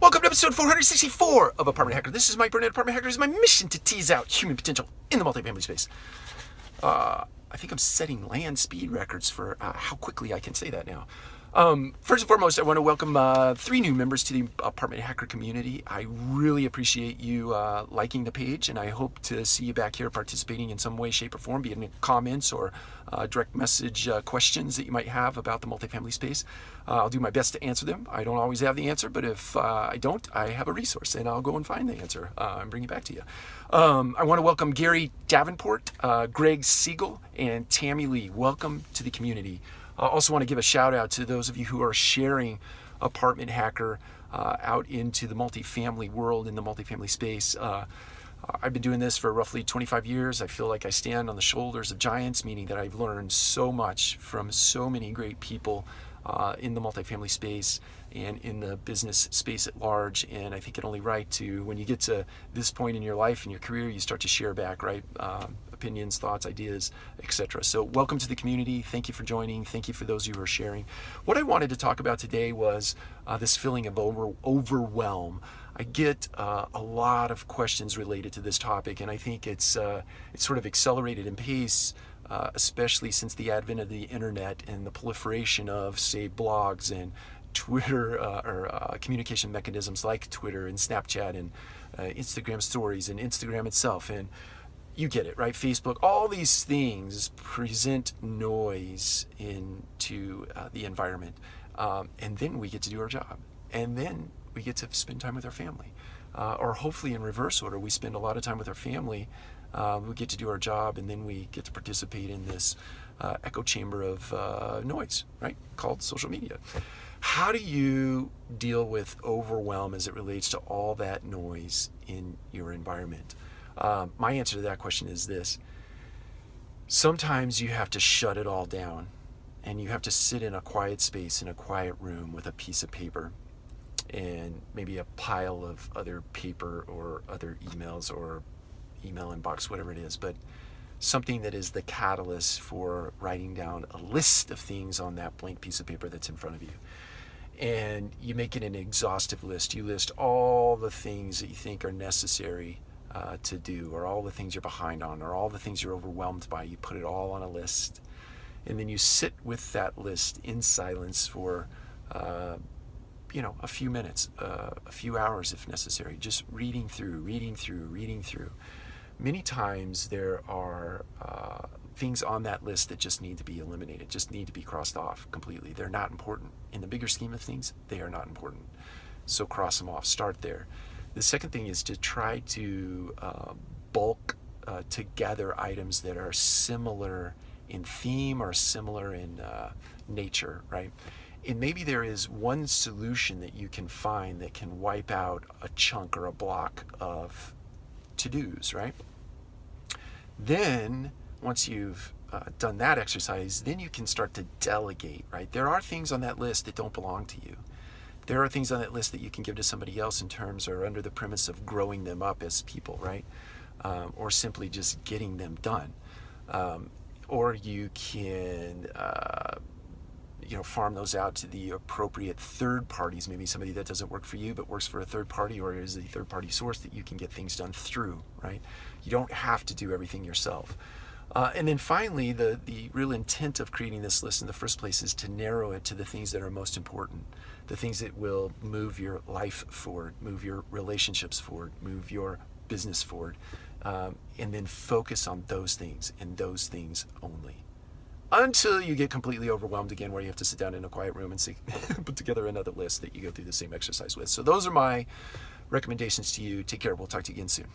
Welcome to episode 464 of Apartment Hacker. This is Mike Burnett, Apartment Hacker. It is my mission to tease out human potential in the multifamily space. I think I'm setting land speed records for how quickly I can say that now. First and foremost, I want to welcome 3 new members to the Apartment Hacker community. I really appreciate you liking the page, and I hope to see you back here participating in some way, shape, or form, be it in comments or direct message questions that you might have about the multifamily space. I'll do my best to answer them. I don't always have the answer, but if I don't, I have a resource, and I'll go and find the answer and bring it back to you. I want to welcome Gary Davenport, Greg Siegel, and Tammy Lee. Welcome to the community. I also want to give a shout out to those of you who are sharing Apartment Hacker out into the multifamily world, in the multifamily space. I've been doing this for roughly 25 years. I feel like I stand on the shoulders of giants, meaning that I've learned so much from so many great people in the multifamily space and in the business space at large. And I think it only right to, when you get to this point in your life and your career, you start to share back, right? Opinions, thoughts, ideas, etc. So welcome to the community. Thank you for joining. Thank you for those of you who are sharing. What I wanted to talk about today was this feeling of overwhelm. I get a lot of questions related to this topic, and I think it's sort of accelerated in pace, especially since the advent of the internet and the proliferation of, say, blogs and Twitter or communication mechanisms like Twitter and Snapchat and Instagram stories and Instagram itself. And you get it, right? Facebook, all these things present noise into the environment. And then we get to do our job. And then we get to spend time with our family. Or hopefully in reverse order, we spend a lot of time with our family. We get to do our job, and then we get to participate in this echo chamber of noise, right? Called social media. How do you deal with overwhelm as it relates to all that noise in your environment? My answer to that question is this. Sometimes you have to shut it all down, and you have to sit in a quiet space, in a quiet room with a piece of paper and maybe a pile of other paper or other emails or email inbox, whatever it is, but something that is the catalyst for writing down a list of things on that blank piece of paper that's in front of you. And you make it an exhaustive list. You list all the things that you think are necessary to do, or all the things you're behind on, or all the things you're overwhelmed by. You put it all on a list, and then you sit with that list in silence for a few minutes, a few hours if necessary, just reading through. Many times there are things on that list that just need to be eliminated, just need to be crossed off completely. They're not important. In the bigger scheme of things, they are not important. So cross them off, start there. The second thing is to try to bulk together items that are similar in theme or similar in nature, right? And maybe there is one solution that you can find that can wipe out a chunk or a block of to-dos, right? Then, once you've done that exercise, then you can start to delegate, right? There are things on that list that don't belong to you. There are things on that list that you can give to somebody else in terms or under the premise of growing them up as people, right? Or simply just getting them done. Or you can farm those out to the appropriate third parties, maybe somebody that doesn't work for you but works for a third party, or is a third party source that you can get things done through, right? You don't have to do everything yourself. And then finally, the real intent of creating this list in the first place is to narrow it to the things that are most important, the things that will move your life forward, move your relationships forward, move your business forward, and then focus on those things and those things only. Until you get completely overwhelmed again, where you have to sit down in a quiet room and put together another list that you go through the same exercise with. So those are my recommendations to you. Take care. We'll talk to you again soon.